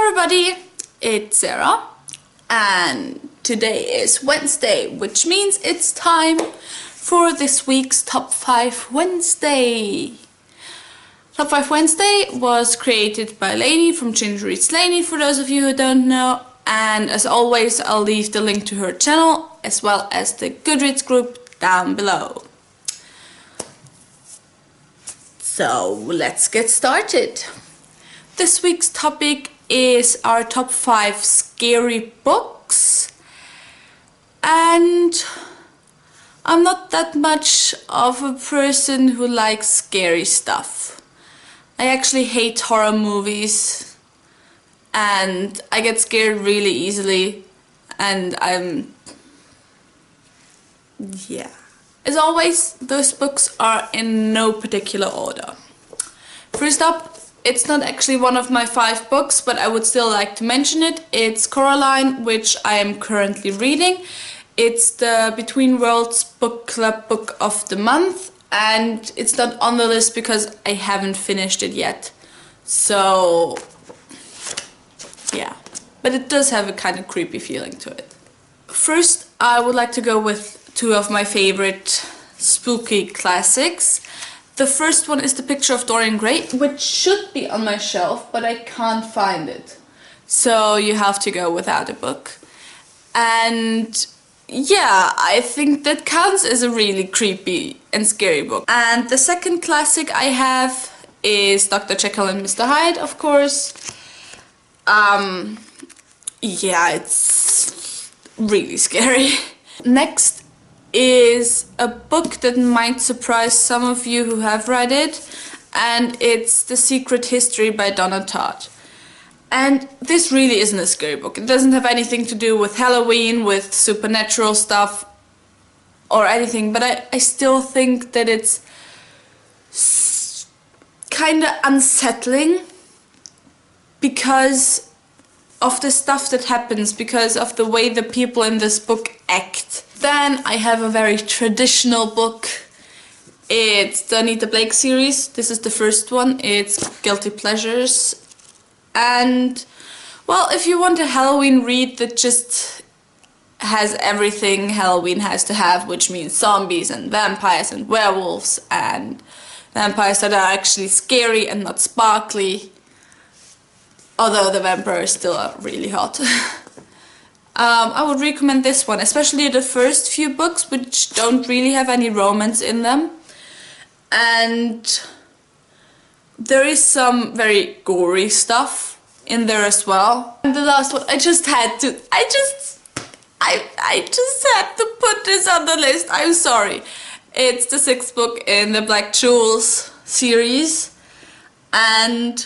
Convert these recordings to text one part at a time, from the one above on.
everybody, it's Sarah, and today is Wednesday, which means it's time for this week's Top 5 Wednesday. Top 5 Wednesday was created by Lainey from Ginger Reads Lainey, for those of you who don't know, and as always I'll leave the link to her channel as well as the Goodreads group down below. So let's get started. This week's topic is our top 5 scary books, and I'm not that much of a person who likes scary stuff. I actually hate horror movies and I get scared really easily, and as always, those books are in no particular order. First up, it's not actually one of my 5 books, but I would still like to mention it. It's Coraline, which I am currently reading. It's the Between Worlds Book Club Book of the Month, and it's not on the list because I haven't finished it yet. So, yeah. But it does have a kind of creepy feeling to it. First, I would like to go with 2 of my favorite spooky classics. The first one is The Picture of Dorian Gray, which should be on my shelf, but I can't find it. So you have to go without a book. And yeah, I think that counts as a really creepy and scary book. And the second classic I have is Dr. Jekyll and Mr. Hyde, of course. Yeah, it's really scary. Next is a book that might surprise some of you who have read it, and it's The Secret History by Donna Tartt. And this really isn't a scary book. It doesn't have anything to do with Halloween, with supernatural stuff or anything, but I still think that it's kind of unsettling because of the stuff that happens, because of the way the people in this book act. Then I have a very traditional book. It's the Anita Blake series. This is the first one. It's Guilty Pleasures. And, well, if you want a Halloween read that just has everything Halloween has to have, which means zombies and vampires and werewolves and vampires that are actually scary and not sparkly, although the vampires still are really hot. I would recommend this one, especially the first few books, which don't really have any romance in them. And there is some very gory stuff in there as well. And the last one, I just had to put this on the list. I'm sorry. It's the 6th book in the Black Jewels series, and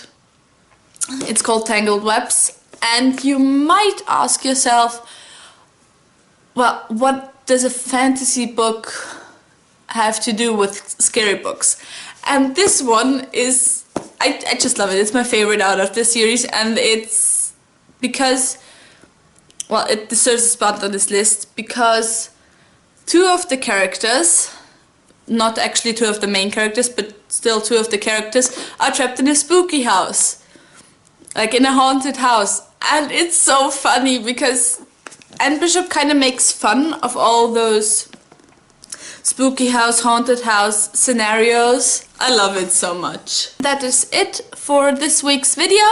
it's called Tangled Webs. And you might ask yourself, well, what does a fantasy book have to do with scary books? And this one is, I just love it. It's my favorite out of the series, and it's because, well, it deserves a spot on this list because 2 of the characters, not actually 2 of the main characters, but still 2 of the characters, are trapped in a spooky house. Like in a haunted house. And it's so funny because Anne Bishop kind of makes fun of all those spooky house, haunted house scenarios. I love it so much. That is it for this week's video.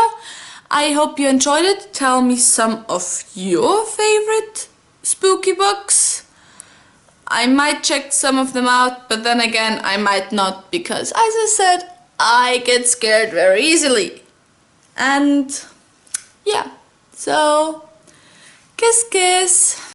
I hope you enjoyed it. Tell me some of your favorite spooky books. I might check some of them out, but then again I might not, because as I said, I get scared very easily. And yeah, so kiss kiss.